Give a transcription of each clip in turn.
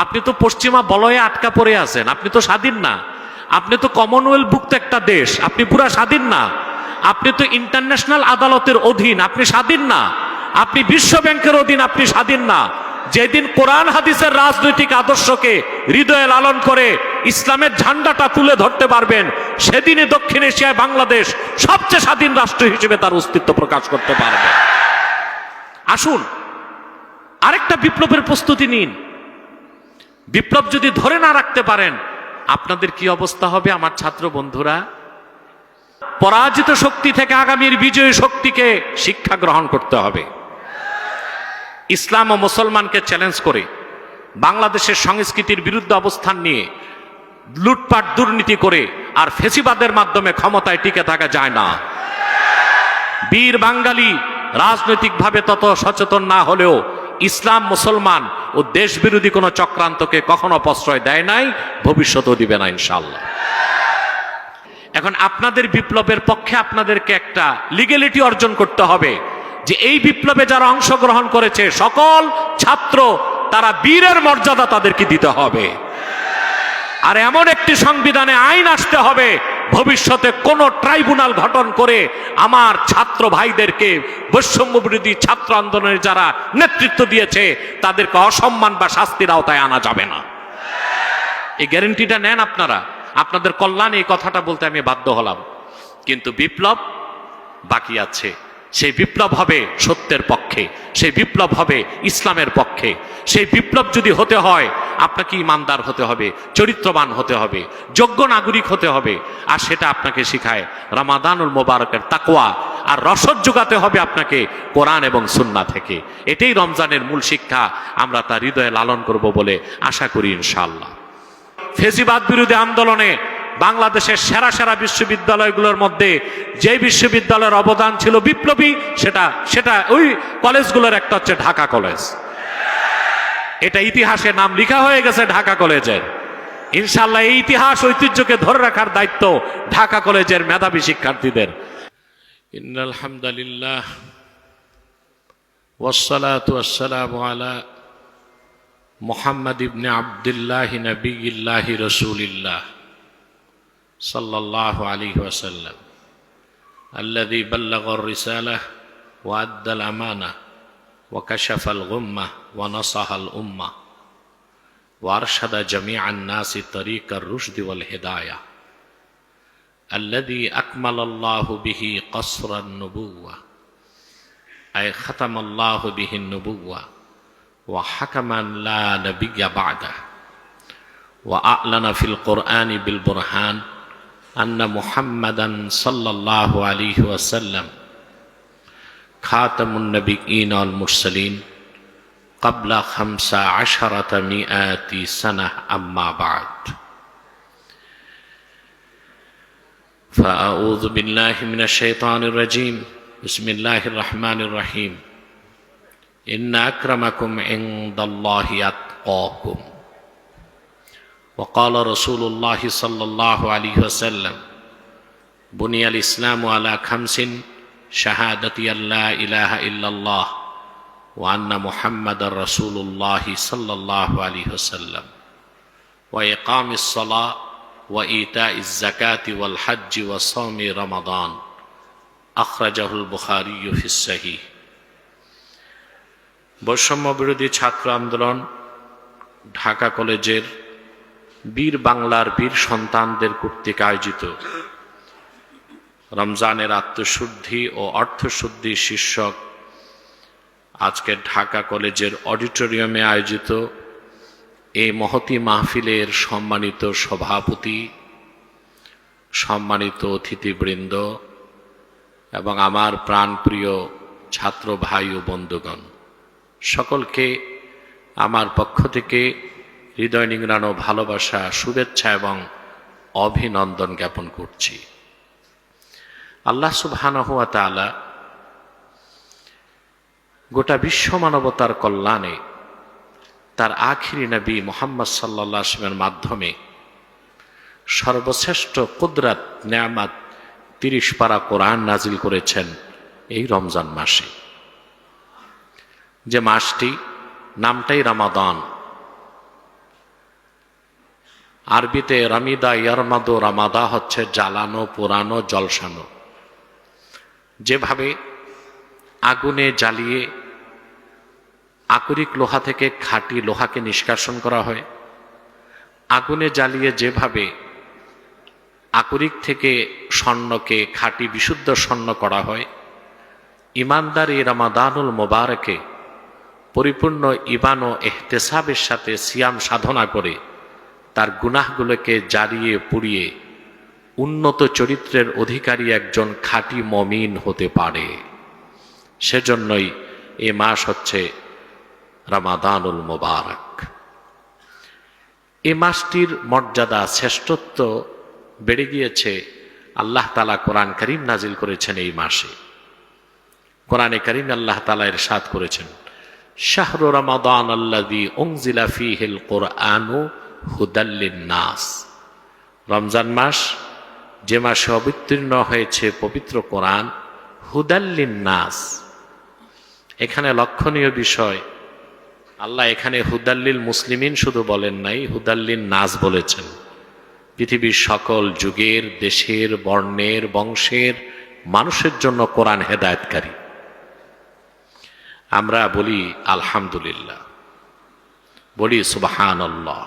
আপনি তো পশ্চিমা বলয়ে আটকা পড়ে আছেন, আপনি তো স্বাধীন না। আপনি তো কমনওয়েলথভুক্ত একটা দেশ, আপনি পুরা স্বাধীন না। আপনি তো ইন্টারন্যাশনাল আদালতের অধীন, আপনি স্বাধীন না। আপনি বিশ্ব ব্যাংকের অধীন, আপনি স্বাধীন না। যেদিন কোরআন হাদিসের রাজনৈতিক আদর্শকে হৃদয়ে লালন করে ইসলামের ঝান্ডাটা তুলে ধরতে পারবেন, সেদিনই দক্ষিণ এশিয়ায় বাংলাদেশ সবচেয়ে স্বাধীন রাষ্ট্র হিসেবে তার অস্তিত্ব প্রকাশ করতে পারবে। আসুন আরেকটা বিপ্লবের প্রস্তুতি নিন। বিপ্লব যদি ধরে না রাখতে পারেন, আপনাদের কি অবস্থা হবে আমার ছাত্র বন্ধুরা? পরাজিত শক্তি থেকে আগামীর বিজয়ী শক্তিকে শিক্ষা গ্রহণ করতে হবে। ইসলাম ও মুসলমানকে চ্যালেঞ্জ করে বাংলাদেশের সংস্কৃতির বিরুদ্ধে অবস্থান নিয়ে লুটপাট দুর্নীতি করে আর ফেসিবাদের মাধ্যমে ক্ষমতায় টিকে থাকা যায় না। বীর বাঙালি রাজনৈতিকভাবে তত সচেতন না হলেও ইসলাম, মুসলমান ও দেশ বিরোধী কোনো চক্রান্তকে কখনো প্রশ্রয় দেয় নাই, ভবিষ্যতেও দিবে না ইনশাআল্লাহ। এখন আপনাদের বিপ্লবের পক্ষে আপনাদেরকে একটা লিগ্যালিটি অর্জন করতে হবে যে এই বিপ্লবে যারা অংশগ্রহণ করেছে সকল ছাত্র, তারা বীরের মর্যাদা তাদেরকে দিতে হবে। আর এমন একটি সংবিধানে আইন আসতে হবে, ভবিষ্যতে কোন ট্রাইব্যুনাল গঠন করে আমার ছাত্র ভাইদেরকে, বৈষম্য বিরোধী ছাত্র আন্দোলনের যারা নেতৃত্ব দিয়েছে, তাদেরকে অসম্মান বা শাস্তির আওতায় আনা যাবে না। এই গ্যারান্টিটা নেন আপনারা। আপনাদের কল্যাণে এই কথাটা বলতে আমি বাধ্য হলাম। কিন্তু বিপ্লব বাকি আছে। সেই বিপ্লব হবে সত্যের পক্ষে, সেই বিপ্লব হবে ইসলামের পক্ষে। সেই বিপ্লব যদি হতে হয়, আপনাকে ইমানদার হতে হবে, চরিত্রবান হতে হবে, যোগ্য নাগরিক হতে হবে। আর সেটা আপনাকে শিখায় রমাদানুল মোবারকের তাকওয়া। আর রসদ যোগাতে হবে আপনাকে কোরআন এবং সুন্নাহ থেকে। এটাই রমজানের মূল শিক্ষা। আমরা তা হৃদয়ে লালন করব বলে আশা করি ইনশাআল্লাহ। ফেসিবাদ বিরোধী আন্দোলনে বাংলাদেশের সেরা সেরা বিশ্ববিদ্যালয়গুলোর মধ্যে যে বিশ্ববিদ্যালয়ের অবদান ছিল বিপ্লবী, সেটা ওই কলেজগুলোর একটা হচ্ছে ঢাকা কলেজ। এটা ইতিহাসে নাম লেখা হয়ে গেছে ঢাকা কলেজের। ইনশাআল্লাহ এই ইতিহাস ঐতিহ্যকে ধরে রাখার দায়িত্ব ঢাকা কলেজের মেধাবী শিক্ষার্থীদের। ইন্নাল হামদুলিল্লাহ ওয়াসসালাতু ওয়াসসালামু আলা মুহাম্মদ ইবনে আব্দুল্লাহ নবিয়্যিল্লাহ রাসূলিল্লাহ সাল্লাল্লাহু আলাইহি ওয়াসাল্লাম আল্লাযী বাল্লাগার রিসালাহ ওয়া আদ্দাল আমানাহ ওয়া কাশাফাল গুম্মাহ ওয়া নাসাহাল উম্মাহ ওয়া আরশাদা জামিআন নাসি তরিকার রুশদি ওয়াল হিদায়াহ আল্লাযী আকমালাল্লাহু বিহি কসরান নুবুওয়াহ আয় খাতামাল্লাহু বিহি নুবুওয়াহ ওয়া হাকামান লা নাবিয়্যা বা'দাহ ওয়া আ'লানা ফিল কুরআনি বিল বুরহান আন্না মুহাম্মাদান সাল্লাল্লাহু আলাইহি ওয়াসাল্লাম খাতামুন নবিয়্যিন ওয়াল মুরসালিন ক্বাবলা 15 সানাহ আম্মা বা'দ। ফাআউযু বিল্লাহি মিনাশ শাইতানির রাজীম। বিসমিল্লাহির রাহমানির রাহিম। ইন্না আকরামাকুম ইনদাল্লাহি আতকাকুম। وقال رسول الله صلى الله عليه وسلم بني الإسلام على 5: شهادة أن لا إله إلا الله وأن محمد رسول الله صلى الله عليه وسلم وإقام الصلاة وإيتاء الزكاة والحج وصوم رمضان أخرجه البخاري في الصحيح। বৈষম্য বিরোধী ছাত্র আন্দোলন ঢাকা কলেজের বীর বাংলার বীর সন্তানদের কর্তৃক আয়োজিত রমজানের আত্মশুদ্ধি ও অর্থশুদ্ধি শীর্ষক আজকে ঢাকা কলেজের অডিটোরিয়ামে আয়োজিত এই মহতী মাহফিলের সম্মানিত সভাপতি, সম্মানিত অতিথিবৃন্দ এবং আমার প্রাণপ্রিয় ছাত্র ভাই ও বন্ধুগণ, সকলকে আমার পক্ষ থেকে হৃদয় নিংড়ানো ভালোবাসা, শুভেচ্ছা এবং অভিনন্দন জ্ঞাপন করছি। আল্লাহ সুবহানাহু ওয়া তাআলা গোটা বিশ্ব মানবতার কল্যাণে তার আখিরি নবী মুহাম্মদ সাল্লাল্লাহু আলাইহি ওয়াসাল্লামের মাধ্যমে সর্বশ্রেষ্ঠ কুদরত নেয়ামত 30 পারা কোরআন নাজিল করেছেন এই রমজান মাসে। যে মাসটি নামটাই রমাদান, আরবিতে রামিদা ইয়ারমাদো, রামাদা হচ্ছে জ্বালানো, পোড়ানো, জলসানো। যেভাবে আগুনে জ্বালিয়ে আকরিক লোহা থেকে খাঁটি লোহাকে নিষ্কাশন করা হয়, আগুনে জ্বালিয়ে যেভাবে আকরিক থেকে স্বর্ণকে খাঁটি বিশুদ্ধ স্বর্ণ করা হয়, ইমানদার এই রমাদানুল মোবারকে পরিপূর্ণ ইমান ও এহতেসাবের সাথে সিয়াম সাধনা করে তার গুনাহগুলোকে জ্বালিয়ে পুড়িয়ে উন্নত চরিত্রের অধিকারী একজন খাঁটি মমিন হতে পারে। সেজন্যই এ মাস হচ্ছে রমাদানুল মোবারক। এ মাসটির মর্যাদা, শ্রেষ্ঠত্ব বেড়ে গিয়েছে। আল্লাহ তাআলা কোরআন কারীম নাজিল করেছেন এই মাসে। কোরআনে কারীম আল্লাহ তাআলা ইরশাদ করেছেন, শাহরু রমাদান আল্লাযী উনজিলা ফীহিল কুরআনু হুদাল লিন-নাস। রমজান মাস, যে মাসে অবতীর্ণ হয়েছে পবিত্র কোরআন, হুদাল লিন-নাস। এখানে লক্ষণীয় বিষয়, আল্লাহ এখানে হুদাল্লিল মুসলিমিন শুধু বলেন নাই, হুদাল্লিন নাস বলেছেন। পৃথিবীর সকল যুগের, দেশের, বর্ণের, বংশের মানুষের জন্য কোরআন হেদায়েতকারী। আমরা বলি আলহামদুলিল্লাহ, বলি সুবহানাল্লাহ।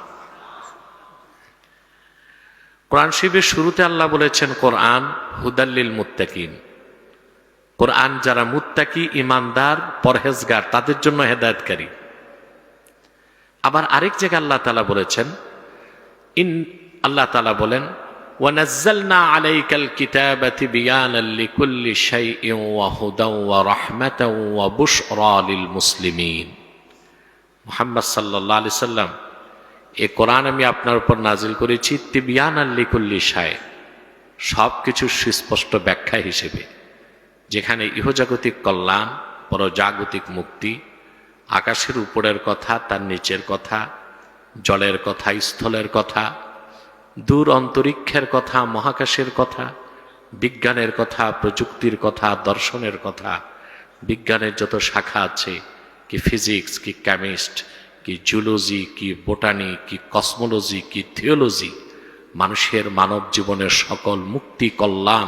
কোরআন শরীফের শুরুতে আল্লাহ বলেছেন কোরআন হুদাল্লিল মুত্তাকিন। কোরআন যারা মুত্তাকি, ইমানদার, পরহেজগার, তাদের জন্য হেদায়েতকারী। আবার আরেক জায়গায় আল্লাহ তাআলা বলেছেন, আল্লাহ তাআলা বলেন, ওয়ানাজ্জালনা আলাইকাল কিতাবা তিবয়ানাল লিকুল্লি শাইইন ওয়া হুদাও ওয়া রাহমাতাও ওয়া বুশরা লিল মুসলিমিন। মুহাম্মদ সাল্লাল্লাহু আলাইহি সাল্লাম, এই কোরআন আমি আপনার উপর নাজিল করেছি তিবয়ানাল লিকুল্লি শাই, সব কিছুর সুস্পষ্ট ব্যাখ্যা হিসেবে, যেখানে ইহজাগতিক কল্যাণ, পরজাগতিক মুক্তি, আকাশের উপরের কথা, তার নিচের কথা, জলের কথা, স্থলের কথা, দূর অন্তরিক্ষের কথা, মহাকাশের কথা, বিজ্ঞানের কথা, প্রযুক্তির কথা, দর্শনের কথা, বিজ্ঞানের যত শাখা আছে, কি ফিজিক্স, কি কেমিস্ট, কি জুলজি, কি বোটানি, কি কসমোলজি, কি থিওলজি, মানুষের মানব জীবনের সকল মুক্তি, কল্যাণ,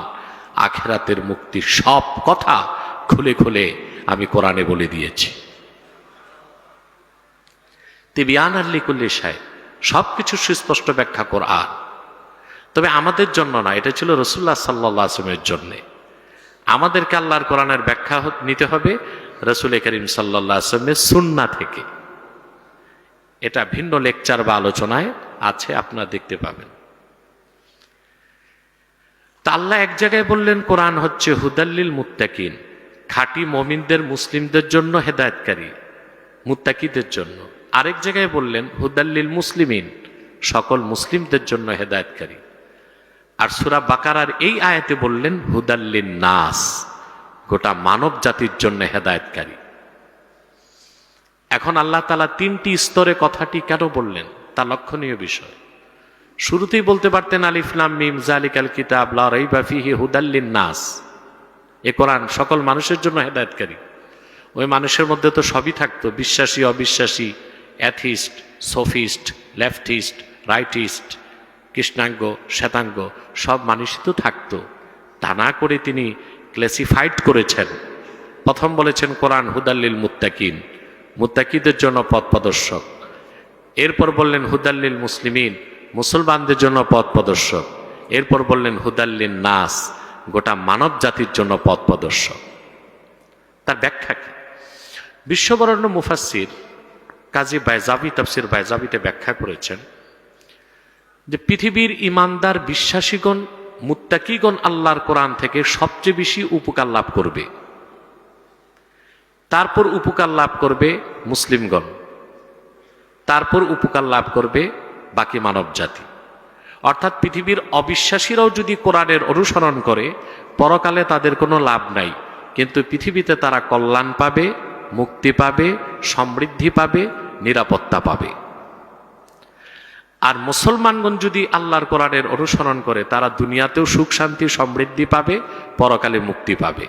আখিরাতের মুক্তি, সব কথা খুলে খুলে আমি কোরআনে বলে দিয়েছি। তিবয়ানাল লিকুল্লি শাই, সবকিছু সুস্পষ্ট ব্যাখ্যা কোরআন। তবে আমাদের জন্য না, এটা ছিল রাসূলুল্লাহ সাল্লাল্লাহু আলাইহি ওয়াসাল্লামের জন্য। আমাদেরকে আল্লাহর কোরআনের ব্যাখ্যা নিতে হবে রাসূল করিম সাল্লাল্লাহু আলাইহি ওয়াসাল্লামের সুন্নাহ থেকে। এটা ভিন্ন লেকচার বা আলোচনায় আছে, আপনারা দেখতে পাবেন। তা আল্লাহ এক জায়গায় বললেন কোরআন হচ্ছে হুদাল্লিল মুত্তাকিন, খাঁটি মুমিনদের, মুসলিমদের জন্য হেদায়েতকারী, মুত্তাকিদের জন্য। আরেক জায়গায় বললেন হুদাল্লিল মুসলিমিন, সকল মুসলিমদের জন্য হেদায়েতকারী। আর সূরা বাকারার এই আয়াতে বললেন হুদাল্লিন নাস, গোটা মানব জাতির জন্য হেদায়েতকারী। এখন আল্লাহ তাআলা তিনটি স্তরে কথাটি কেন বললেন তা লক্ষণীয় বিষয়। শুরুতেই বলতে পারতেন আলিফ লাম মিম যালিকাল কিতাব লা রাইবা ফীহি হুদাল্লিন নাস, এ কোরআন সকল মানুষের জন্য হেদায়েতকারী। ওই মানুষের মধ্যে তো সবই থাকতো, বিশ্বাসী, অবিশ্বাসী, অ্যাথিস্ট, সোফিস্ট, লেফটিস্ট, রাইটিস্ট, কৃষ্ণাঙ্গ, শ্বেতাঙ্গ, সব মানুষই তো থাকতো। তা না করে তিনি ক্লাসিফাইড করেছেন। প্রথম বলেছেন কোরআন হুদাল্লিল মুত্তাকিন, মুত্তাকিদের জন্য পথ প্রদর্শক। এরপর বললেন হুদাল্লিল মুসলিমিন, মুসলমানদের জন্য পথ প্রদর্শক। এরপর বললেন হুদাল্লিন নাস, গোটা মানব জাতির জন্য পথ প্রদর্শক। তার ব্যাখ্যা কি? বিশ্ববরেণ্য মুফাসসির কাজী বাইজাবি তাফসীর বাইজাবিতে ব্যাখ্যা করেছেন যে পৃথিবীর ইমানদার, বিশ্বাসীগণ, মুত্তাকিগণ আল্লাহর কোরআন থেকে সবচেয়ে বেশি উপকার লাভ করবে। তারপর উপকার লাভ করবে মুসলিমগণ, তারপর উপকার লাভ করবে বাকি মানব জাতি। অর্থাৎ পৃথিবীর অবিশ্বাসীরাও যদি কোরআনের অনুসরণ করে, পরকালে তাদের কোনো লাভ নাই, কিন্তু পৃথিবীতে তারা কল্যাণ পাবে, মুক্তি পাবে, সমৃদ্ধি পাবে, নিরাপত্তা পাবে। আর মুসলমানগণ যদি আল্লাহর কোরআনের অনুসরণ করে, তারা দুনিয়াতেও সুখ শান্তি সমৃদ্ধি পাবে, পরকালে মুক্তি পাবে।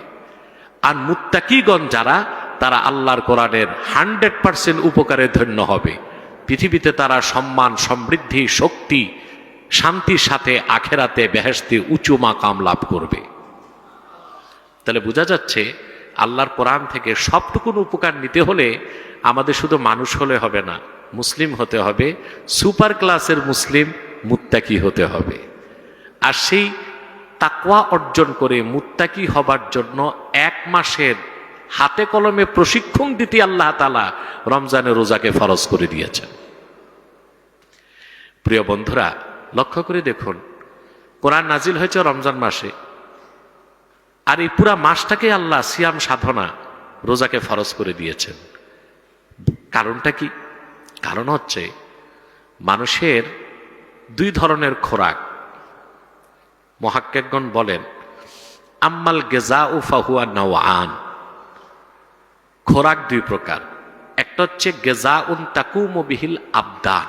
আর মুত্তাকিগণ যারা, তারা আল্লাহর কোরআনের 100% উপকারে ধন্য হবে। পৃথিবীতে তারা সম্মান, সমৃদ্ধি, শক্তি, শান্তির সাথে আখেরাতে বেহেশতে উঁচু মাকাম লাভ করবে। তাহলে বোঝা যাচ্ছে আল্লাহর কোরআন থেকে সবটুকুন উপকার নিতে হলে আমাদের শুধু মানুষ হলে হবে না, মুসলিম হতে হবে, সুপার ক্লাসের মুসলিম, মুত্তাকি হতে হবে। আর সেই তাকওয়া অর্জন করে মুত্তাকি হবার জন্য 1 মাসের হাতে কলমে প্রশিক্ষণ দিতে আল্লাহ তাআলা রমজানের রোজাকে ফরজ করে দিয়েছেন। প্রিয় বন্ধুরা, লক্ষ্য করে দেখুন, কোরআন নাজিল হয়েছে রমজান মাসে, আর এই পুরা মাসটাকে আল্লাহ সিয়াম সাধনা রোজাকে ফরজ করে দিয়েছেন। কারণটা কি? কারণ হচ্ছে মানুষের 2 ধরনের খোরাক। মুহাক্কিকগণ বলেন, আম্মাল গিযাউ ফাহুয়া নাওআন, খোরাক 2 প্রকার। একটা হচ্ছে গিযাউন তাকুমু বিহিল আবদান,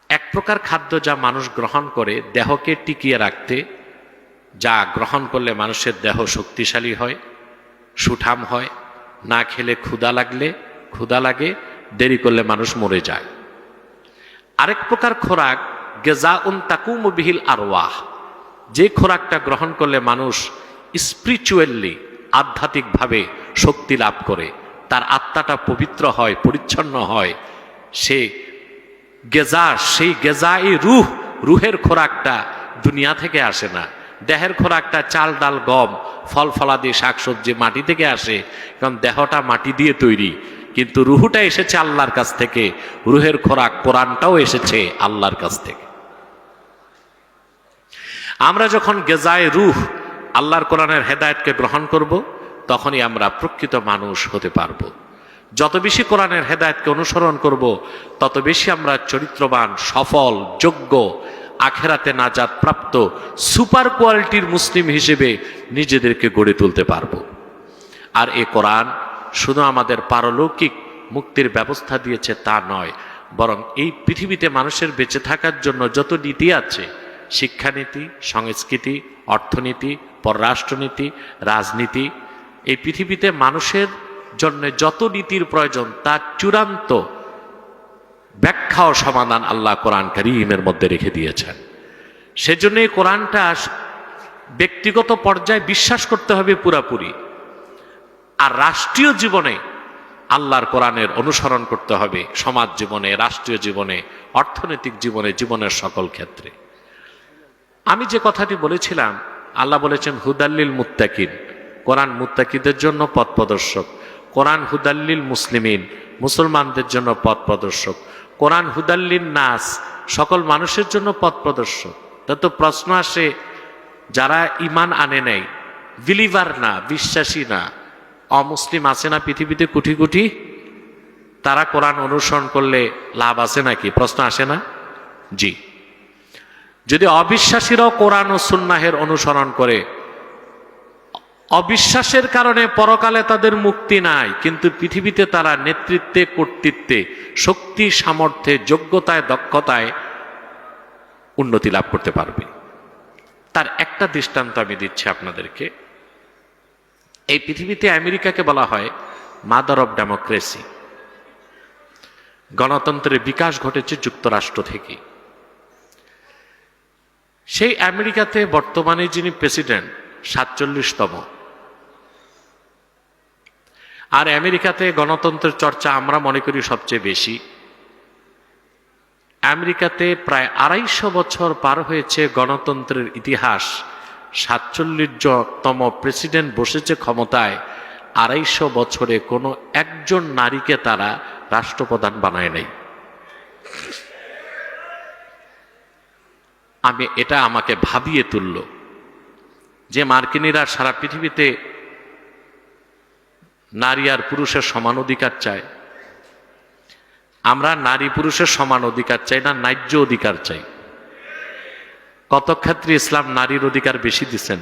এক প্রকার খাদ্য যা মানুষ গ্রহণ করে দেহকে টিকিয়ে রাখতে, যা গ্রহণ করলে মানুষের দেহ শক্তিশালী হয়, সুঠাম হয়, না খেলে ক্ষুধা লাগে, দেরি করলে মানুষ মরে যায়। আরেক প্রকার খোরাক গিযাউন তাকুমু বিহিল আরওয়াহ, যে খোরাকটা গ্রহণ করলে মানুষ স্পিরিচুয়ালি আধ্যাত্মিকভাবে শক্তি লাভ করে, তার আত্মাটা পবিত্র হয়, পরিচ্ছন্ন হয়, সেই গেজাই রুহের খোরাকটা দুনিয়া থেকে আসে না। দেহের খোরাকটা চাল ডাল গম ফল ফলাদি শাকসবজি মাটি থেকে আসে, কারণ দেহটা মাটি দিয়ে তৈরি, কিন্তু রুহুটা এসেছে আল্লাহর কাছ থেকে। রুহের খোরাক কোরআনটাও এসেছে আল্লাহর কাছ থেকে। আমরা যখন গেজায় রুহ আল্লাহর কোরআনের হেদায়েতকে গ্রহণ করব, তখনই আমরা প্রকৃত মানুষ হতে পারবো। যত বেশি কোরআনের হেদায়েতকে অনুসরণ করব, তত বেশি আমরা চরিত্রবান, সফল, যোগ্য, আখেরাতে নাজাত প্রাপ্ত সুপার কোয়ালিটির মুসলিম হিসেবে নিজেদেরকে গড়ে তুলতে পারব। আর এই কোরআন শুধু আমাদের পারলৌকিক মুক্তির ব্যবস্থা দিয়েছে তা নয়, বরং এই পৃথিবীতে মানুষের বেঁচে থাকার জন্য যত নীতি আছে, শিক্ষানীতি, সংস্কৃতি, অর্থনীতি, পররাষ্ট্রনীতি, রাজনীতি, এই পৃথিবীতে মানুষের জন্য যত নীতির প্রয়োজন তার চূড়ান্ত ব্যাখ্যা ও সমাধান আল্লাহ কোরআন কারীমের মধ্যে রেখে দিয়েছেন। সেজন্য এই কোরআনটা ব্যক্তিগত পর্যায়ে বিশ্বাস করতে হবে পুরাপুরি, আর রাষ্ট্রীয় জীবনে আল্লাহর কোরআনের অনুসরণ করতে হবে, সমাজ জীবনে, রাষ্ট্রীয় জীবনে, অর্থনৈতিক জীবনে, জীবনের সকল ক্ষেত্রে। আমি যে কথাটি বলেছিলাম, আল্লাহ বলেছেন হুদাল্লিল মুত্তাকিন, কোরআন মুত্তাকিদের জন্য পথ প্রদর্শক। কোরআন হুদাল্লিল মুসলিমিন, মুসলমানদের জন্য পথ প্রদর্শক। কোরআন হুদাল্লিন নাস, সকল মানুষের জন্য পথ প্রদর্শক। তো প্রশ্ন আসে, যারা ঈমান আনে নাই, বিলিভার না, বিশ্বাসী না, অমুসলিম আছে না পৃথিবীতে কোটি কোটি, তারা কোরআন অনুসরণ করলে লাভ আছে নাকি? প্রশ্ন আসে না? জি। যদি অবিশ্বাসীরাও কোরআন ও সুন্নাহের অনুসরণ করে, অবিশ্বাসের কারণে পরকালে তাদের মুক্তি নাই, কিন্তু পৃথিবীতে তারা নেতৃত্বে, কর্তৃত্বে, শক্তি, সামর্থ্যে, যোগ্যতায়, দক্ষতায় উন্নতি লাভ করতে পারবে। তার একটা দৃষ্টান্ত আমি দিচ্ছি আপনাদেরকে। এই পৃথিবীতে আমেরিকাকে বলা হয় মাদার অব ডেমোক্রেসি। গণতন্ত্রের বিকাশ ঘটেছে যুক্তরাষ্ট্র থেকে। সেই আমেরিকাতে বর্তমানে যিনি প্রেসিডেন্ট 47তম। আর আমেরিকাতে গণতন্ত্রের চর্চা আমরা মনে করি সবচেয়ে বেশি। আমেরিকাতে প্রায় 250 বছর পার হয়েছে গণতন্ত্রের ইতিহাস। 47তম প্রেসিডেন্ট বসেছে ক্ষমতায়। 250 বছরে কোনো একজন নারীকে তারা রাষ্ট্রপ্রধান বানায় নাই। এটা আমাকে ভাবিয়ে তুলল যে মার্কিনীরা সারা পৃথিবীতে নারী আর পুরুষের সমান অধিকার চায়। আমরা নারী পুরুষের সমান অধিকার চাই না, ন্যায্য অধিকার চাই। কত ক্ষেত্রে ইসলাম নারীর অধিকার বেশি দিচ্ছেন,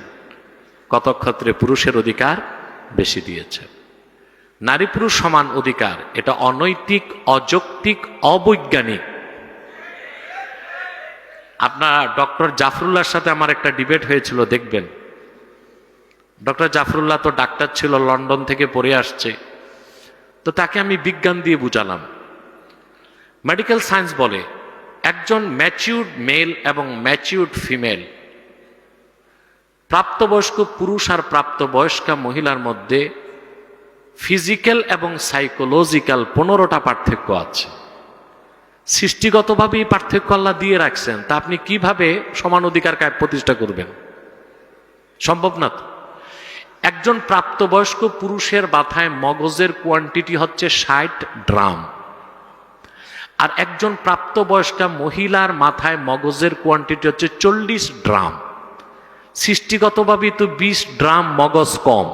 কত ক্ষেত্রে পুরুষের অধিকার বেশি দিয়েছে। নারী পুরুষ সমান অধিকার, এটা অনৈতিক, অযৌক্তিক, অবৈজ্ঞানিক। আপনার ডক্টর জাফরুল্লাহর সাথে আমার একটা ডিবেট হয়েছিল, দেখবেন। ডক্টর জাফরুল্লাহ তো ডাক্তার ছিল, লন্ডন থেকে পড়ে আসছে। তো তাকে আমি বিজ্ঞান দিয়ে বুঝালাম। মেডিকেল সায়েন্স বলে একজন ম্যাচিউরড মেল এবং ম্যাচিউরড ফিমেল, প্রাপ্তবয়স্ক পুরুষ আর প্রাপ্তবয়স্কা মহিলার মধ্যে ফিজিক্যাল এবং সাইকোলজিক্যাল 15টা পার্থক্য আছে। সৃষ্টিগতভাবেই পার্থক্য আল্লাহ দিয়ে রাখছেন, তা আপনি কিভাবে সমান অধিকার প্রতিষ্ঠা করবেন? সম্ভব না তো। একজন প্রাপ্তবয়স্ক পুরুষের মাথায় মগজের কোয়ান্টিটি হচ্ছে 60 ড্রাম, আর একজন প্রাপ্তবয়স্কা মহিলার মাথায় মগজের কোয়ান্টিটি হচ্ছে 40 ড্রাম। সৃষ্টিগতভাবেই তো 20 ড্রাম মগজ কম।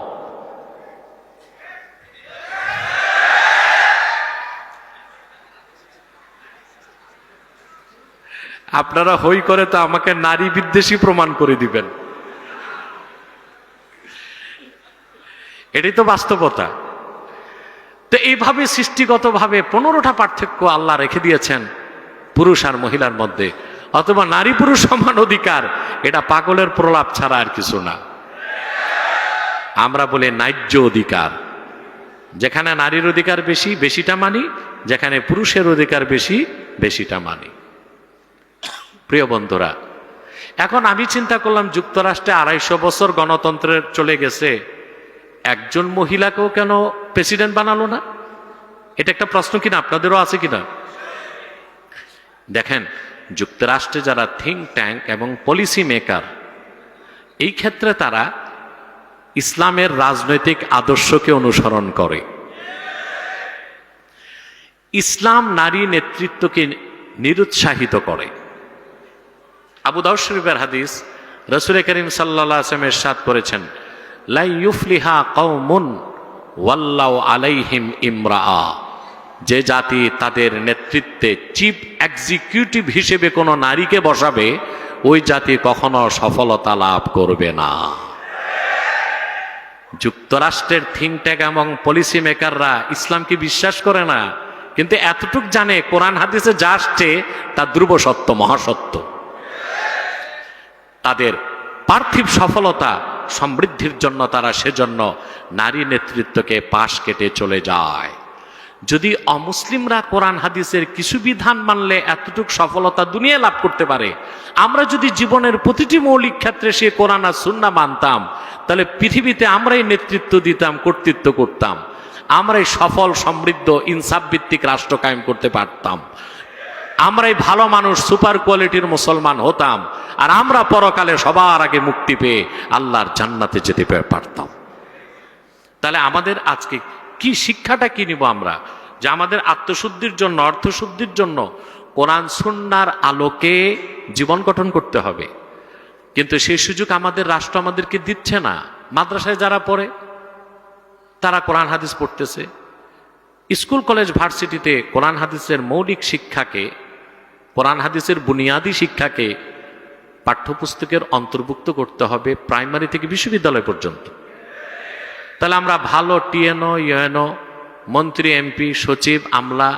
আপনারা হই করে তো আমাকে নারী বিদ্বেষী প্রমাণ করে দিবেন, এটাই তো বাস্তবতা। তো এইভাবে সৃষ্টিগতভাবে 15টা পার্থক্য আল্লাহ রেখে দিয়েছেন পুরুষ আর মহিলার মধ্যে। অথবা নারী পুরুষ সমান অধিকার, এটা পাগলের প্রলাপ ছাড়া আর কিছু না। আমরা বলি ন্যায্য অধিকার। যেখানে নারীর অধিকার বেশি, বেশিটা মানি, যেখানে পুরুষের অধিকার বেশি, বেশিটা মানি। প্রিয় বন্ধুরা, এখন আমি চিন্তা করলাম যুক্তরাষ্ট্রে 250 বছর গণতন্ত্রের চলে গেছে, একজন মহিলাকেও কেন প্রেসিডেন্ট বানালো না? এটা একটা প্রশ্ন কিনা, আপনাদেরও আছে কিনা? দেখেন, যুক্তরাষ্ট্রে যারা থিঙ্ক ট্যাঙ্ক এবং পলিসি মেকার, এই ক্ষেত্রে তারা ইসলামের রাজনৈতিক আদর্শকে অনুসরণ করে। ইসলাম নারী নেতৃত্বকে নিরুৎসাহিত করে। আবু দাউদ শরীফের হাদিস, রাসূল করিম সাল্লাল্লাহু আলাইহি ওয়াসাল্লাম ইরশাদ করেছেন, লা ইউফলিহা কওমুন ওয়াল্লাহু আলাইহিম ইমরাআ। যে জাতি তাদের নেতৃত্বে চিফ এক্সিকিউটিভ হিসেবে কোনো নারীকে বসাবে, ওই জাতি কখনো সফলতা লাভ করবে না। যুক্তরাষ্ট্রের থিঙ্ক ট্যাঙ্ক এবং পলিসি মেকাররা ইসলামকে বিশ্বাস করে না, কিন্তু এতটুক জানে কোরআন হাদিসে যা আসছে তা ধ্রুব সত্য, মহাসত্য। তাদের পার্থিব সফলতা সমৃদ্ধির জন্য তারা সেজন্য নারী নেতৃত্বকে পাশ কেটে চলে যায়। যদি অমুসলিমরা কোরআন হাদিসের কিছু বিধান মানলে এতটুকু সফলতা দুনিয়া লাভ করতে পারে, আমরা যদি জীবনের প্রতিটি মৌলিক ক্ষেত্রে সে কোরআন আর সুন্নাহ মানতাম, তাহলে পৃথিবীতে আমরাই নেতৃত্ব দিতাম, কর্তৃত্ব করতাম, আমরাই সফল সমৃদ্ধ ইনসাফ ভিত্তিক রাষ্ট্র কায়েম করতে পারতাম, আমরাই ভালো মানুষ, সুপার কোয়ালিটির মুসলমান হতাম, আর আমরা পরকালে সবার আগে মুক্তি পেয়ে আল্লাহর জান্নাতে যেতে পারতাম। তাহলে আমাদের আজকে কি শিক্ষাটা কি নিব আমরা? যে আমাদের আত্মশুদ্ধির জন্য, অর্থশুদ্ধির জন্য কোরআন সুন্নাহর আলোকে জীবন গঠন করতে হবে। কিন্তু সেই সুযোগ আমাদের রাষ্ট্র আমাদেরকে দিচ্ছে না। মাদ্রাসায় যারা পড়ে তারা কোরআন হাদিস পড়তেছে, স্কুল কলেজ ভার্সিটিতে কোরআন হাদিসের মৌলিক শিক্ষাকে, কোরআন হাদিসের বুনিয়াদী শিক্ষাকে পাঠ্যপুস্তকের অন্তর্ভুক্ত করতে হবে প্রাইমারি থেকে বিশ্ববিদ্যালয় পর্যন্ত। তাহলে আমরা ভালো টিএনও, ইউএনও, মন্ত্রী, এমপি, সচিব, আমলা,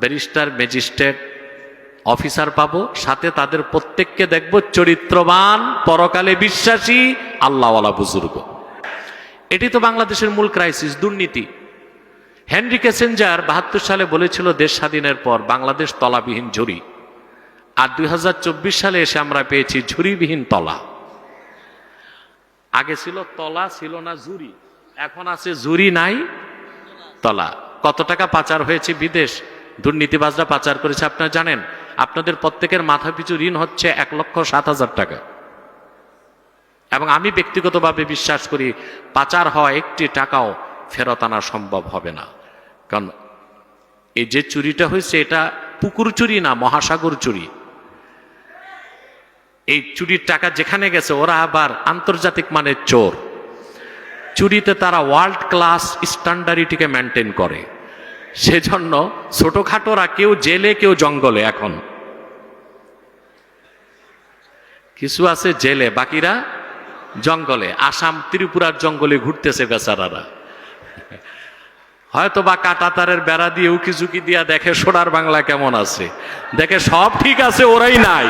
ব্যারিস্টার, ম্যাজিস্ট্রেট, অফিসার পাবো, সাথে তাদের প্রত্যেককে দেখব চরিত্রবান, পরকালে বিশ্বাসী, আল্লাহওয়ালা বুজুর্গ। এটি তো বাংলাদেশের মূল ক্রাইসিস, দুর্নীতি। হেনরি কিসিঞ্জার 72 সালে বলেছিল দেশ স্বাধীনের পর বাংলাদেশ তলাবিহীন ঝুড়ি, আর 2024 সালে এসে আমরা পেয়েছি ঝুড়িবিহীন তলা। আগে ছিল তলা, ছিল না ঝুড়ি, এখন আছে ঝুড়ি নাই তলা। কত টাকা পাচার হয়েছে বিদেশ, দুর্নীতিবাজরা পাচার করেছে আপনারা জানেন? আপনাদের প্রত্যেকের মাথা পিছু ঋণ হচ্ছে 1,07,000 টাকা। এবং আমি ব্যক্তিগতভাবে বিশ্বাস করি পাচার হওয়া একটি টাকাও ফেরত আনা সম্ভব হবে না। কারণ এই যে চুরিটা হয়েছে এটা পুকুর চুরি না, মহাসাগর চুরি। এই চুরির টাকা যেখানে গেছে ওরা আবার আন্তর্জাতিক মানের চোর। চুরিতে তারা ওয়ার্ল্ড ক্লাস স্ট্যান্ডার্ডিটিকে মেনটেন করে। সেজন্য ছোটখাটোরা কেউ জেলে, কেউ জঙ্গলে। এখন কিছু আছে জেলে, বাকিরা জঙ্গলে। আসাম ত্রিপুরার জঙ্গলে ঘুরতেছে বেচারারা, হয়তো বা কাঁটাতারের বেড়া দিয়ে উকি ঝুঁকি দিয়া দেখে সোনার বাংলা কেমন আছে, দেখে সব ঠিক আছে, ওরাই নাই।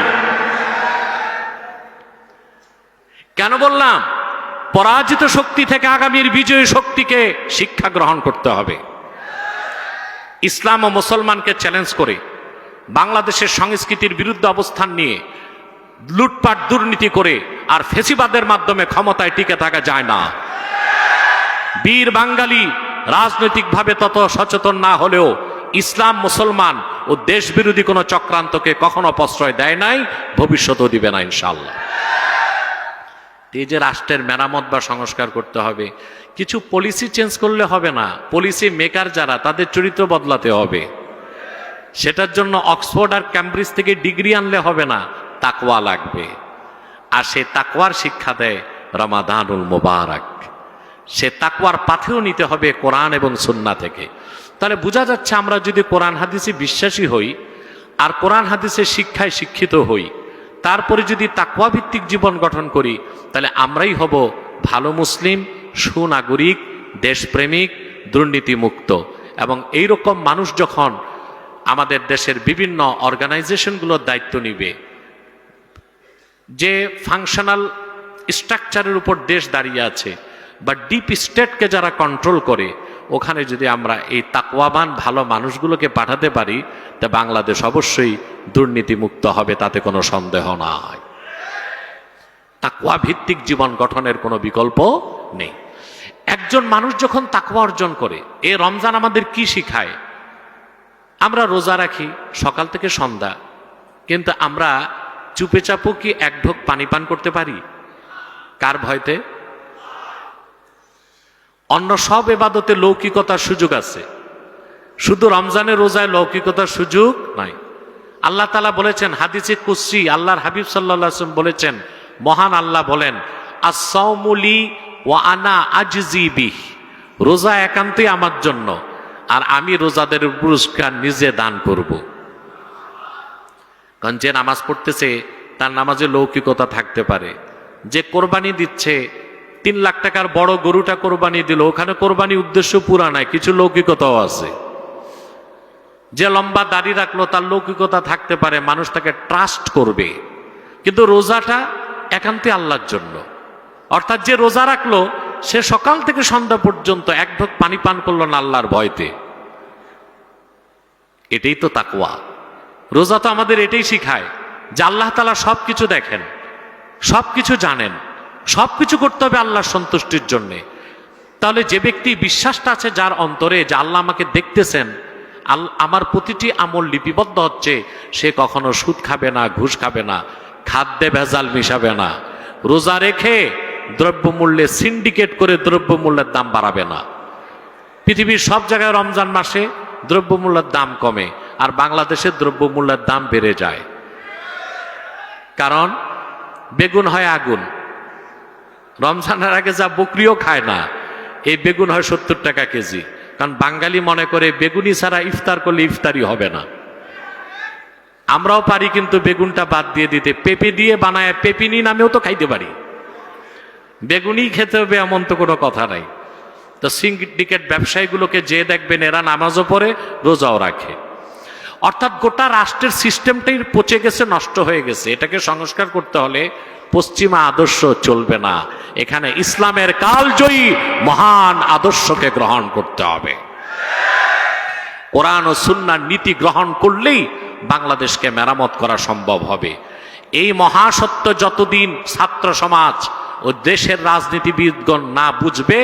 কেন বললাম? পরাজিত শক্তি থেকে আগামীর বিজয়ী শক্তিকে শিক্ষা গ্রহণ করতে হবে। ইসলাম ও মুসলমানকে চ্যালেঞ্জ করে বাংলাদেশের সংস্কৃতির বিরুদ্ধে অবস্থান নিয়ে লুটপাট দুর্নীতি করে আর ফেসিবাদের মাধ্যমে ক্ষমতায় টিকে থাকা যায় না। বীর বাঙালি রাজনৈতিকভাবে তত সচেতন না হলেও ইসলাম, মুসলমান ও দেশ বিরোধী কোনো চক্রান্তকে কখনো প্রশ্রয় দেয় নাই, ভবিষ্যতেও দিবে না ইনশাআল্লাহ। এই যে রাষ্ট্রের মেরামত বা সংস্কার করতে হবে, কিছু পলিসি চেঞ্জ করলে হবে না। পলিসি মেকার যারা, তাদের চরিত্র বদলাতে হবে। সেটার জন্য অক্সফোর্ড আর ক্যামব্রিজ থেকে ডিগ্রি আনলে হবে না, তাকওয়া লাগবে। আর সে তাকওয়ার শিক্ষা দেয় রমাদানুল মুবারক। সে তাকওয়ার পাথেও নিতে হবে কোরআন এবং সুন্নাহ থেকে। তাহলে বোঝা যাচ্ছে আমরা যদি কোরআন হাদিসে বিশ্বাসী হই আর কোরআন হাদিসের শিক্ষায় শিক্ষিত হই, তারপরে যদি তাকওয়া ভিত্তিক জীবন গঠন করি, তাহলে আমরাই হব ভালো মুসলিম, সুনাগরিক, দেশপ্রেমিক, দুর্নীতিমুক্ত। এবং এইরকম মানুষ যখন আমাদের দেশের বিভিন্ন অর্গানাইজেশনগুলোর দায়িত্ব নিবে, যে ফাংশনাল স্ট্রাকচারের উপর দেশ দাঁড়িয়ে আছে বা ডিপ স্টেটকে যারা কন্ট্রোল করে, ওখানে যদি আমরা এই তাকওয়াবান ভালো মানুষগুলোকে পাঠাতে পারি, তা বাংলাদেশ অবশ্যই দুর্নীতিমুক্ত হবে, তাতে কোনো সন্দেহ নাই। তাকওয়া ভিত্তিক জীবন গঠনের কোনো বিকল্প নেই। একজন মানুষ যখন তাকওয়া অর্জন করে, এই রমজান আমাদের কি শিখায়? আমরা রোজা রাখি সকাল থেকে সন্ধ্যা, কিন্তু আমরা চুপে চাপু কি এক ঢোক পানি পান করতে পারি? কার ভয়তে? অন্য সব ইবাদতে লৌকিকতার সুযোগ আছে, শুধু রমজানের রোজায় লৌকিকতার সুযোগ নাই। আল্লাহ তাআলা বলেছেন হাদিসে কুদসি, আল্লাহর হাবিব সাল্লাল্লাহু আলাইহি ওয়াসাল্লাম বলেছেন, মহান আল্লাহ বলেন, আস-সাওমু লি ওয়া আনা আজজি বিহ, রোজা একান্তই আমার জন্য আর আমি রোজাদের পুরস্কার নিজে দান করব। কারণ যে নামাজ পড়তেছে তার নামাজে লৌকিকতা থাকতে পারে। যে কোরবানি দিচ্ছে, 3 লাখ টাকার বড় গরুটা কোরবানি দিল, ওখানে কোরবানি উদ্দেশ্য পুরা নাই, কিছু লৌকিকতাও আছে। যে লম্বা দাড়ি রাখলো, তার লৌকিকতা থাকতে পারে, মানুষ তাকে ট্রাস্ট করবে। কিন্তু রোজাটা একান্তই আল্লাহর জন্য। অর্থাৎ যে রোজা রাখলো, সে সকাল থেকে সন্ধ্যা পর্যন্ত এক ঢোক পানি পান করলো না আল্লাহর ভয়তে। এটাই তো তাকওয়া। রোজা তো আমাদের এটাই শিখায় যে আল্লাহ তাআলা সবকিছু দেখেন, সবকিছু জানেন, সবকিছু করতে হবে আল্লাহর সন্তুষ্টির জন্য। তাহলে যে ব্যক্তি বিশ্বাসটা আছে যার অন্তরে যে আল্লাহ আমাকে দেখতেছেন, আমার প্রতিটি আমল লিপিবদ্ধ হচ্ছে, সে কখনো সুদ খাবে না, ঘুষ খাবে না, খাদ্যে ভেজাল মিশাবে না, রোজা রেখে দ্রব্যমূল্যে সিন্ডিকেট করে দ্রব্যমূল্যের দাম বাড়াবে না। পৃথিবীর সব জায়গায় রমজান মাসে দ্রব্যমূল্যের দাম কমে, আর বাংলাদেশের দ্রব্যমূল্যের দাম বেড়ে যায়। কারণ বেগুন হয় আগুন, রমজানের আগে যা বকরিও খায় না, এই বেগুন হয় 70 টাকা কেজি। কারণ বাঙালি মনে করে বেগুনি ছাড়া ইফতার করলে ইফতারি হবে না। আমরাও পারি কিন্তু বেগুনটা বাদ দিয়ে দিতে, পেঁপে দিয়ে বানায় পেপিনি নামেও তো খাইতে পারি। বেগুনি খেতে হবে এমন তো কোনো কথা নাই। তো সিন্ডিকেট ব্যবসায়ীগুলোকে যে দেখবেন, এরা নামাজও পড়ে, রোজাও রাখে। অর্থাৎ গোটা রাষ্ট্রের সিস্টেমটাই পচে গেছে, নষ্ট হয়ে গেছে। এটাকে সংস্কার করতে হলে পশ্চিমা আদর্শ চলবে না, এখানে ইসলামের কালজয়ী মহান আদর্শকে গ্রহণ করতে হবে। কোরআন ও সুন্নাহর নীতি গ্রহণ করলেই বাংলাদেশকে মেরামত করা সম্ভব হবে। এই মহাসত্য যতদিন ছাত্র সমাজ ও দেশের রাজনীতিবিদগণ না বুঝবে,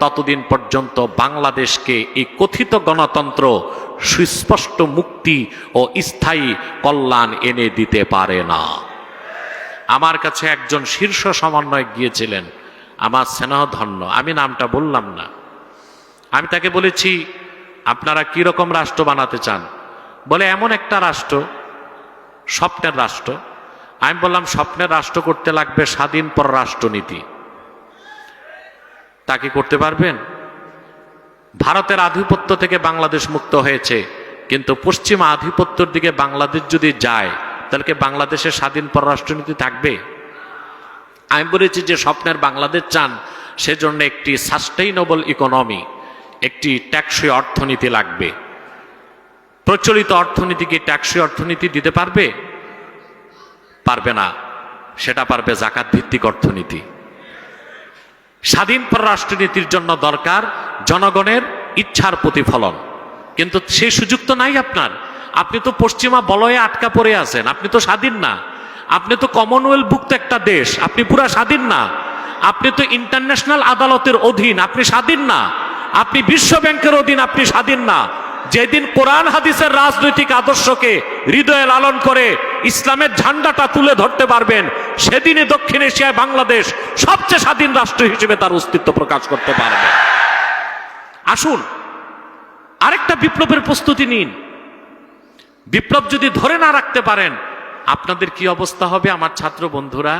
ততদিন পর্যন্ত বাংলাদেশকে এই কথিত গণতন্ত্র সুস্পষ্ট মুক্তি ও স্থায়ী কল্যাণ এনে দিতে পারে না। আমার কাছে একজন শীর্ষ সমন্বয়ক গিয়েছিলেন, আমার স্নেহধন্য, আমি নামটা বললাম না। আমি তাকে বলেছি, আপনারা কি রকম রাষ্ট্র বানাতে চান? বলে এমন একটা রাষ্ট্র, স্বপ্নের রাষ্ট্র। আমি বললাম, স্বপ্নের রাষ্ট্র করতে লাগবে স্বাধীন পররাষ্ট্রনীতি। তা কি করতে পারবেন? ভারতের আধিপত্য থেকে বাংলাদেশ মুক্ত হয়েছে, কিন্তু পশ্চিমা আধিপত্যের দিকে বাংলাদেশ যদি যায়, তাহলে কি বাংলাদেশের স্বাধীন পররাষ্ট্রনীতি থাকবে? আমি বলেছি যে স্বপ্নের বাংলাদেশ চান, সেজন্য একটি সাস্টেইনেবল ইকোনমি, একটি ট্যাক্সই অর্থনীতি লাগবে। প্রচলিত অর্থনীতি কি ট্যাক্সই অর্থনীতি দিতে পারবে? পারবে না। সেটা পারবে যাকাত ভিত্তিক অর্থনীতি। স্বাধীন পররাষ্ট্রনীতির জন্য দরকার জনগণের ইচ্ছার প্রতিফলন, কিন্তু সেই সুযোগ তো নাই আপনার। আপনি তো পশ্চিমা বলয়ে আটকা পড়ে আছেন, আপনি তো স্বাধীন না। আপনি তো কমনওয়েলথভুক্ত একটা দেশ, আপনি পুরা স্বাধীন না। আপনি তো ইন্টারন্যাশনাল আদালতের অধীন, আপনি স্বাধীন না। আপনি বিশ্ব ব্যাংকের অধীন, আপনি স্বাধীন না। যেদিন কোরআন হাদিসের রাজনৈতিক আদর্শকে হৃদয়ে লালন করে ইসলামের ঝান্ডাটা তুলে ধরতে পারবেন, সেদিনই দক্ষিণ এশিয়ায় বাংলাদেশ সবচেয়ে স্বাধীন রাষ্ট্র হিসেবে তার অস্তিত্ব প্রকাশ করতে পারবে। আসুন আরেকটা বিপ্লবের প্রস্তুতি নিন। বিপ্লব যদি ধরে না রাখতে পারেন, আপনাদের কি অবস্থা হবে আমার ছাত্র বন্ধুরা?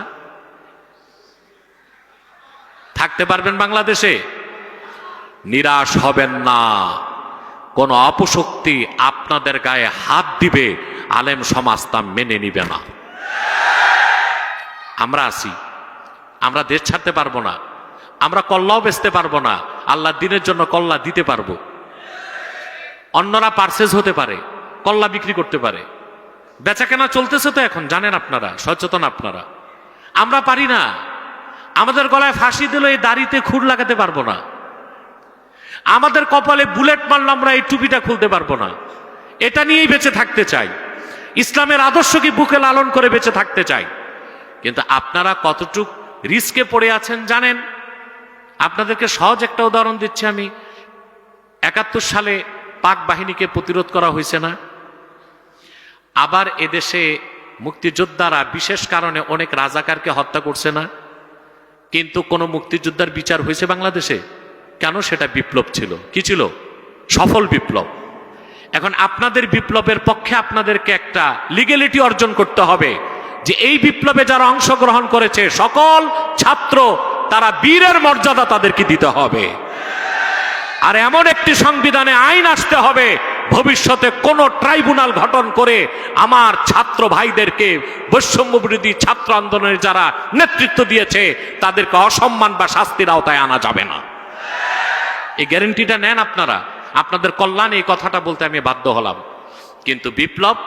থাকতে পারবেন বাংলাদেশে? নিরাশ হবেন না। কোন অপশক্তি আপনাদের গায়ে হাত দিবে, আলেম সমাজ তা মেনে নিবে না। আমরা আছি, আমরা দেশ ছাড়তে পারবো না, আমরা কল্লাও বেচতে পারবো না, আল্লাহর দিনের জন্য কল্লা দিতে পারবো। অন্যরা পারচেজ হতে পারে, কল্লা বিক্রি করতে পারে, বেচা কেনা চলতেছে তো এখন, জানেন আপনারা, সচেতন আপনারা। আমরা পারি না। আমাদের গলায় ফাঁসি দিলে এই দাড়িতে খুর লাগাতে পারবো না, আমাদের কপালে বুলেট মারলে আমরা এই টুপিটা খুলতে পারবো না। এটা নিয়েই বেঁচে থাকতে চাই, ইসলামের আদর্শকে বুকে লালন করে বেঁচে থাকতে চাই। কিন্তু আপনারা কতটুক রিস্কে পড়ে আছেন জানেন? আপনাদেরকে সহজ একটা উদাহরণ দিচ্ছি আমি। ৭১ সালে পাক বাহিনীকে প্রতিরোধ করা হয়েছে না? আবার এদেশে মুক্তিযোদ্ধারা বিশেষ কারণে অনেক রাজাকারকে হত্যা করছে না? কিন্তু কোন মুক্তিযোদ্ধার বিচার হয়েছে বাংলাদেশে? কেন? সেটা বিপ্লব ছিল। কি ছিল? সফল বিপ্লব। এখন আপনাদের বিপ্লবের পক্ষে আপনাদেরকে একটা লিগ্যালিটি অর্জন করতে হবে যে এই বিপ্লবে যারা অংশগ্রহণ করেছে সকল ছাত্র, তারা বীরের মর্যাদা তাদেরকে দিতে হবে। আর এমন একটি সংবিধানে আইন আসতে হবে, ভবিষ্যতে কোন ট্রাইব্যুনাল গঠন করে আমার ছাত্র ভাইদেরকে, বৈষম্য বিরোধী ছাত্র আন্দোলনের যারা নেতৃত্ব দিয়েছে, তাদেরকে অসম্মান বা শাস্তির আওতায় আনা যাবে না। এই গ্যারান্টিটা নেন আপনারা। আপনাদের কল্যাণে এই কথাটা বলতে আমি বাধ্য হলাম। কিন্তু বিপ্লব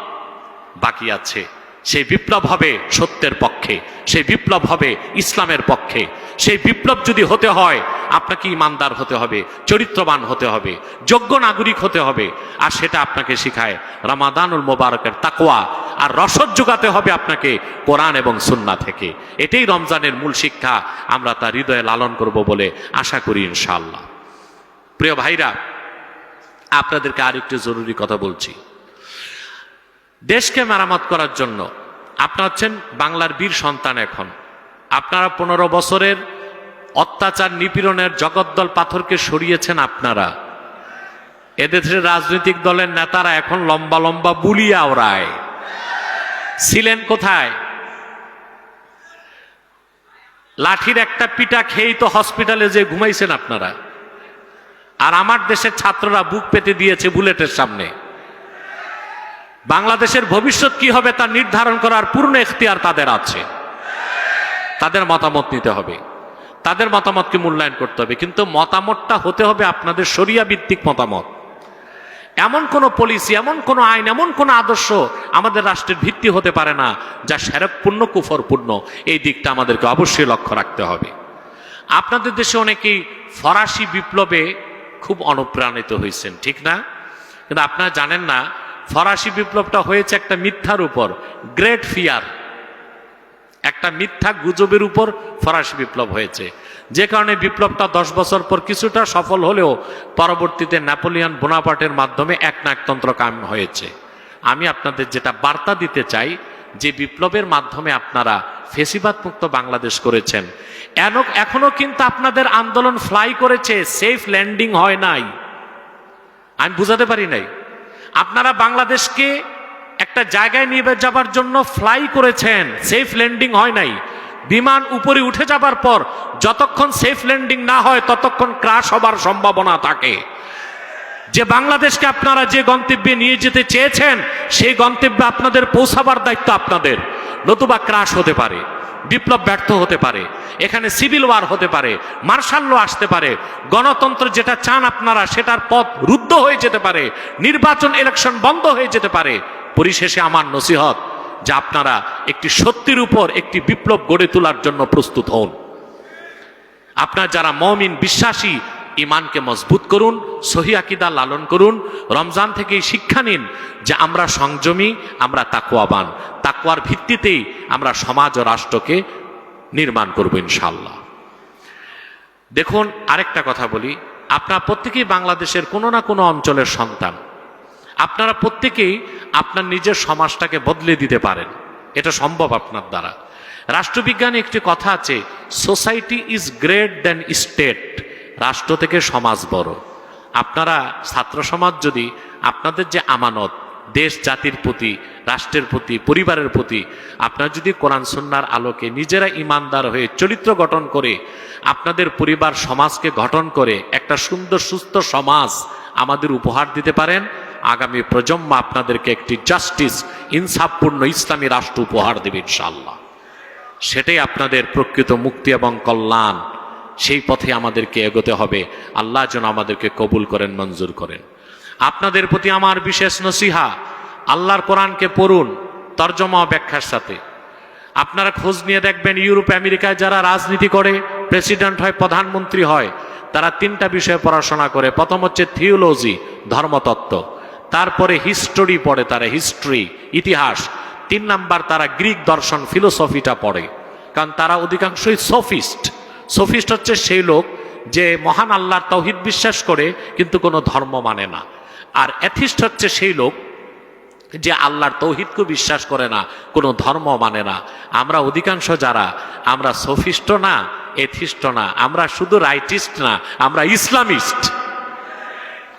বাকি আছে। সেই বিপ্লব হবে সত্যের পক্ষে, সেই বিপ্লব হবে ইসলামের পক্ষে। সেই বিপ্লব যদি হতে হয়, আপনাকে ইমানদার হতে হবে, চরিত্রবান হতে হবে, যোগ্য নাগরিক হতে হবে। আর সেটা আপনাকে শিখায় রমাদানুল মোবারকের তাকওয়া। আর রসদ যোগাতে হবে আপনাকে কোরআন এবং সুন্নাহ থেকে। এটাই রমজানের মূল শিক্ষা। আমরা তা হৃদয়ে লালন করব বলে আশা করি ইনশাআল্লাহ। প্রিয় ভাইরা, আপনাদেরকে আরেকটি জরুরি কথা বলছি। দেশকে মেরামত করার জন্য আপনারা হচ্ছেন বাংলার বীর সন্তান। এখন আপনারা 15 বছরের অত্যাচার নিপীড়নের জগদ্দল পাথরকে সরিয়েছেন। আপনারা এদেশের রাজনৈতিক দলের নেতারা এখন লম্বা লম্বা বুলি আওড়ায়। ছিলেন কোথায়? লাঠির একটা পিটা খেয়েই তো হসপিটালে যে ঘুমাইছেন আপনারা। আর আমার দেশের ছাত্ররা বুক পেতে দিয়েছে বুলেটের সামনে। বাংলাদেশের ভবিষ্যৎ কি হবে তা নির্ধারণ করার পূর্ণ এখতিয়ার তাদের আছে। তাদের মতামত নিতে হবে, তাদের মতামতকে মূল্যায়ন করতে হবে। কিন্তু মতামতটা হতে হবে আপনাদের শরিয়া ভিত্তিক মতামত। এমন কোন পলিসি, এমন কোন আইন, এমন কোন আদর্শ আমাদের রাষ্ট্রের ভিত্তি হতে পারে না যা শিরকপূর্ণ, কুফরপূর্ণ। এই দিকটা আমাদেরকে অবশ্যই লক্ষ্য রাখতে হবে। আপনাদের দেশে অনেকেই ফরাসি বিপ্লবে খুব অনুপ্রাণিত হয়েছেন, ঠিক না? কিন্তু আপনারা জানেন না, ফরাসি বিপ্লবটা হয়েছে একটা মিথ্যার উপর, গ্রেট ফিয়ার, একটা মিথ্যা গুজবের উপর ফরাসি বিপ্লব হয়েছে। যে কারণে বিপ্লবটা 10 বছর পর কিছুটা সফল হলেও পরবর্তীতে নেপোলিয়ন বোনাপার্টের মাধ্যমে একনায়কতন্ত্র কায়েম হয়েছে। আমি আপনাদের যেটা বার্তা দিতে চাই, যে বিপ্লবের মাধ্যমে আপনারা ফেসিবাদ মুক্ত বাংলাদেশ করেছেন, এখনো কিন্তু আপনাদের আন্দোলন ফ্লাই করেছে, সেফ ল্যান্ডিং হয় নাই। আমি বুঝাতে পারি নাই। আপনারা বাংলাদেশকে একটা জায়গায় নিয়ে যাবার জন্য ফ্লাই করেছেন, সেফ ল্যান্ডিং হয় নাই। বিমান উপরে উঠে যাবার পর যতক্ষণ সেফ ল্যান্ডিং না হয় ততক্ষণ ক্রাশ হবার সম্ভাবনা থাকে। যে বাংলাদেশকে আপনারা যে গন্তব্যে নিয়ে যেতে চেয়েছেন, সেই গন্তব্যে আপনাদের পৌঁছাবার দায়িত্ব আপনাদের। নতুবা ক্রাশ হতে পারে, বিপ্লব ব্যর্থ হতে পারে, এখানে সিভিল ওয়ার হতে পারে, মার্শাল ল আসতে পারে, গণতন্ত্র যেটা চান আপনারা সেটার পথ রুদ্ধ হয়ে যেতে পারে, নির্বাচন ইলেকশন বন্ধ হয়ে যেতে পারে। পরিশেষে আমার নসিহত যে আপনারা একটি সত্যের উপর একটি বিপ্লব গড়ে তোলার জন্য প্রস্তুত হন। আপনারা যারা মুমিন বিশ্বাসী, ইমানকে মজবুত করুন, সহি আকীদা লালন করুন। রমজান থেকেই শিক্ষা নিন যে আমরা সংযমী, আমরা তাকওয়াবান। তাকওয়ার ভিত্তিতেই আমরা সমাজ ও রাষ্ট্রকে নির্মাণ করব ইনশাআল্লাহ। দেখুন, আরেকটা কথা বলি, আপনারা প্রত্যেকেই বাংলাদেশের কোনো না কোনো অঞ্চলের সন্তান। আপনারা প্রত্যেকেই আপনার নিজের সমাজটাকে বদলে দিতে পারেন, এটা সম্ভব আপনার দ্বারা। রাষ্ট্রবিজ্ঞানে একটি কথা আছে, society is great than state. রাষ্ট্র থেকে সমাজ বড়। আপনারা ছাত্র সমাজ যদি আপনাদের যে আমানত দেশ জাতির প্রতি, রাষ্ট্রের প্রতি, পরিবারের প্রতি, আপনারা যদি কোরআন সুন্নাহর আলোকে নিজেরা ইমানদার হয়ে চরিত্র গঠন করে আপনাদের পরিবার সমাজকে গঠন করে একটা সুন্দর সুস্থ সমাজ আমাদের উপহার দিতে পারেন, আগামী প্রজন্ম আপনাদেরকে একটি জাস্টিস, ইনসাফপূর্ণ ইসলামী রাষ্ট্র উপহার দেবে ইনশাআল্লাহ। সেটাই আপনাদের প্রকৃত মুক্তি এবং কল্যাণ। সেই পথে আমাদেরকে এগোতে হবে। আল্লাহ যেন আমাদেরকে কবুল করেন, মঞ্জুর করেন। আপনাদের প্রতি আমার বিশেষ নসিহা, আল্লাহর কোরআনকে পড়ুন তর্জমা ও ব্যাখ্যার সাথে। আপনারা খোঁজ নিয়ে দেখবেন, ইউরোপ আমেরিকায় যারা রাজনীতি করে, প্রেসিডেন্ট হয়, প্রধানমন্ত্রী হয়, তারা তিনটা বিষয়ে পড়াশোনা করে। প্রথম হচ্ছে থিওলজি, ধর্মতত্ত্ব। তারপরে হিস্টোরি পড়ে তারা, হিস্ট্রি, ইতিহাস। 3 নাম্বার তারা গ্রিক দর্শন, ফিলোসফিটা পড়ে। কারণ তারা অধিকাংশই সফিস্ট। সফিস্ট হচ্ছে সেই লোক যে মহান আল্লাহর তাওহীদ বিশ্বাস করে কিন্তু কোনো ধর্ম মানে না। আর অ্যাথিস্ট হচ্ছে সেই লোক যে আল্লাহর তৌহিদকে বিশ্বাস করে না, কোনো ধর্ম মানে না। আমরা অধিকাংশ যারা, আমরা সফিস্ট না, এথিস্ট না, আমরা শুধু রাইটিস্ট না, আমরা ইসলামিস্ট।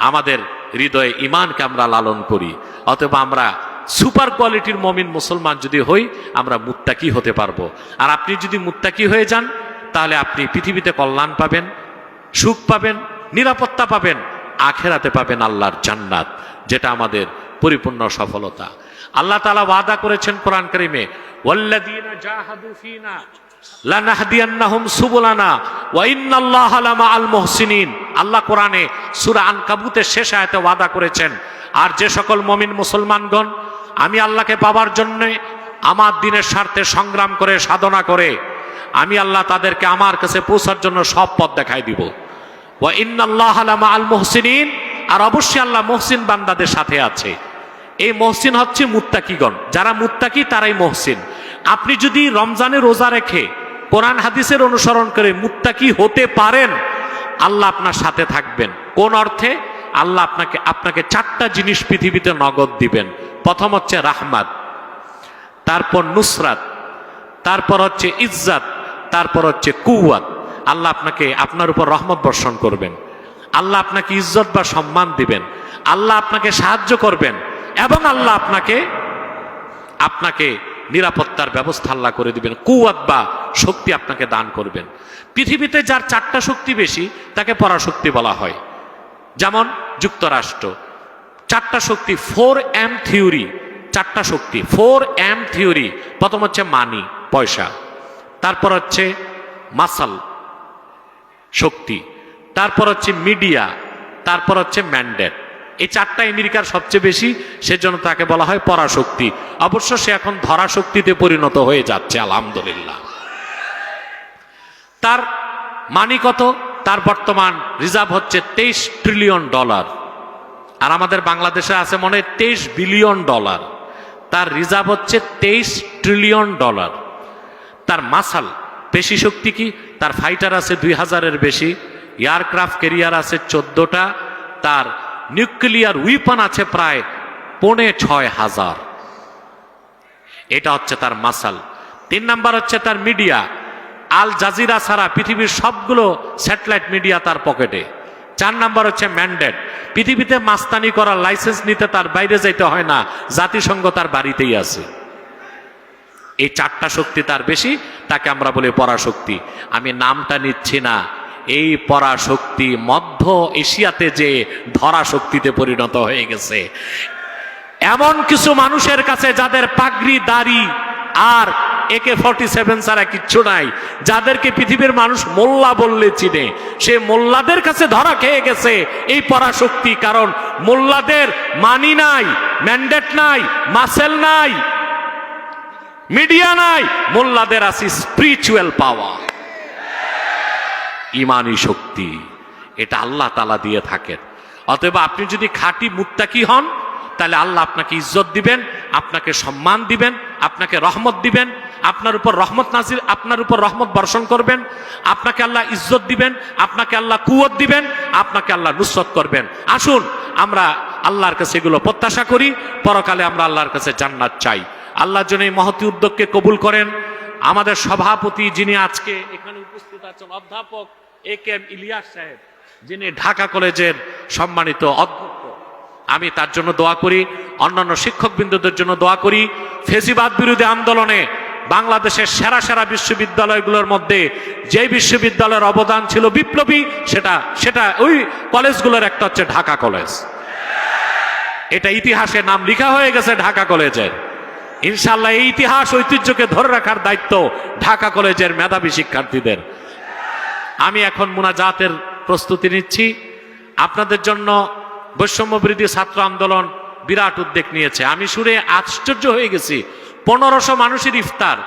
আমাদের হৃদয়ে ইমানকে আমরা লালন করি। অথবা আমরা সুপার কোয়ালিটির মমিন মুসলমান যদি হই, আমরা মুত্তাকি হতে পারবো। আর আপনি যদি মুত্তাকি হয়ে যান, তাহলে আপনি পৃথিবীতে কল্যাণ পাবেন, সুখ পাবেন, নিরাপত্তা পাবেন, আখেরাতে পাবেন আল্লাহর জান্নাত, যেটা আমাদের পরিপূর্ণ সফলতা। আল্লাহ তাআলা ওয়াদা করেছেন কোরআন কারীমে, ওয়াল্লাযীনা জাহাদু ফীনা লানাহদিয়ান্নাহুম সুবুলানা ওয়া ইন্নাল্লাহা লামাআল মুহসিনিন। আল্লাহ কোরআনে সূরা আনকাবুতের শেষ আয়াতে ওয়াদা করেছেন, আর যে সকল মুমিন মুসলমানগণ আমি আল্লাহকে পাবার জন্য আমার দ্বীনের স্বার্থে সংগ্রাম করে, সাধনা করে, আমি আল্লাহ তাদেরকে আমার কাছে পৌঁছার জন্য সব পথ দেখাই দিব। ওয়া ইন্নাল্লাহা লামাআল মুহসিনিন, আর অবশ্যই আল্লাহ মুহসিন বান্দাদের সাথে আছে। এই মুহসিন হচ্ছে মুত্তাকিগণ, যারা মুত্তাকি তারাই মুহসিন। আপনি যদি রমজানে রোজা রেখে কোরআন হাদিসের অনুসরণ করে মুত্তাকি হতে পারেন, আল্লাহ আপনার সাথে থাকবেন। কোন অর্থে? আল্লাহ আপনাকে 4টা জিনিস পৃথিবীতে নগদ দিবেন। প্রথম হচ্ছে রাহমাত, তারপর নুসরাত, তারপর হচ্ছে ইজ্জাত, তারপর হচ্ছে কুওয়াত। আল্লাহ আপনার উপর রহমত বর্ষণ করবেন, আল্লাহ আপনাকে ইজ্জত বা সম্মান দিবেন, আল্লাহ আপনাকে সাহায্য করবেন, এবং আল্লাহ আপনাকে নিরাপত্তার ব্যবস্থা আল্লাহ করে দিবেন। কুওয়াত বা শক্তি আপনাকে দান করবেন। পৃথিবীতে যার 4টা শক্তি বেশি তাকে পরাশক্তি বলা হয়। যেমন যুক্তরাষ্ট্র, 4টা শক্তি, 4M থিওরি, 4টা শক্তি, 4M থিওরি। প্রথম হচ্ছে মানি, পয়সা, তারপর হচ্ছে মাসাল, শক্তি, তারপর হচ্ছে মিডিয়া, তারপর হচ্ছে ম্যান্ডেট। এই 4টা আমেরিকার সবচেয়ে বেশি, সেজন্য তাকে বলা হয় পরাশক্তি। অবশ্য সে এখন ধরাশক্তিতে পরিণত হয়ে যাচ্ছে, আলহামদুলিল্লাহ। তার মানি কত? তার বর্তমান রিজার্ভ হচ্ছে $23 ট্রিলিয়ন। আর আমাদের বাংলাদেশে আছে মনে হয় $23 বিলিয়ন। তার রিজার্ভ হচ্ছে $23 ট্রিলিয়ন। তার মাসাল, পেশি শক্তি কি? তার ফাইটার আছে 2000-এর বেশি, এয়ারক্রাফট ক্যারিয়ার আছে 14টা, তার নিউক্লিয়ার উইপন আছে প্রায় 6500। এটা হচ্ছে তার মাসাল। 3 নাম্বার হচ্ছে তার মিডিয়া। আল জাজিরা ছাড়া পৃথিবীর সবগুলো স্যাটেলাইট মিডিয়া তার পকেটে। 4 নাম্বার হচ্ছে ম্যান্ডেট। পৃথিবীতে মাস্তানি করার লাইসেন্স নিতে তার বাইরে যাইতে হয় না, জাতিসংঘ তার বাড়িতেই আছে। এই 4টা শক্তি তার বেশি, তাকে আমরা বলি পরাশক্তি। আমি নামটা নিচ্ছি না, এই পরাশক্তি মধ্য এশিয়াতে যে ধরা শক্তিতে পরিণত হয়ে গেছে। এমন কিছু মানুষের কাছে যাদের পাগড়ি, দাড়ি আর AK-47 ছাড়া কিচ্ছু নাই, যাদেরকে পৃথিবীর মানুষ মোল্লা বললে চিনে, সে মোল্লাদের কাছে ধরা খেয়ে গেছে এই পরাশক্তি। কারণ মোল্লাদের মানি নাই, ম্যান্ডেট নাই, মাসেল নাই, মিডিয়া নাই, মোল্লাদের আছে স্পিরিচুয়াল পাওয়ার, ইমানি শক্তি। এটা আল্লাহ তাআলা দিয়ে থাকেন। অতএব আপনি যদি খাঁটি মুত্তাকি হন, তাহলে আল্লাহ আপনাকে ইজ্জত দিবেন, আপনাকে সম্মান দিবেন, আপনাকে রহমত দিবেন, আপনার উপর রহমত নাজিল, আপনার উপর রহমত বর্ষণ করবেন, আপনাকে আল্লাহ ইজ্জত দিবেন, আপনাকে আল্লাহ কুওয়াত দিবেন, আপনাকে আল্লাহ নুসরত করবেন। আসুন আমরা আল্লাহর কাছে এগুলো প্রত্যাশা করি, পরকালে আমরা আল্লাহর কাছে জান্নাত চাই। আল্লাহর জন্য এই মহতী উদ্যোগকে কবুল করেন। আমাদের সভাপতি যিনি আজকে এখানে উপস্থিত আছেন, অধ্যাপক A.K.M. ইলিয়াস সাহেব, যিনি ঢাকা কলেজের সম্মানিত অধ্যক্ষ, আমি তার জন্য দোয়া করি, অন্যান্য শিক্ষকবৃন্দদের জন্য দোয়া করি। ফেসিবাদ বিরোধী আন্দোলনে বাংলাদেশের সেরা সেরা বিশ্ববিদ্যালয়গুলোর মধ্যে যে বিশ্ববিদ্যালয়ের অবদান ছিল বিপ্লবী, সেটা ওই কলেজগুলোর একটা হচ্ছে ঢাকা কলেজ। এটা ইতিহাসে নাম লেখা হয়ে গেছে ঢাকা কলেজের। ইনশাআল্লাহ এই ইতিহাস ঐতিহ্যকে ধরে রাখার দায়িত্ব ঢাকা কলেজের মেধাবী শিক্ষার্থীদের। আমি এখন মুনাজাতের প্রস্তুতি নিচ্ছি। আপনাদের জন্য বৈষম্য বিরোধী ছাত্র আন্দোলন বিরাট উদ্যোগ নিয়েছে। আমি শুনে আশ্চর্য হয়ে গেছি, 1500 মানুষের ইফতার।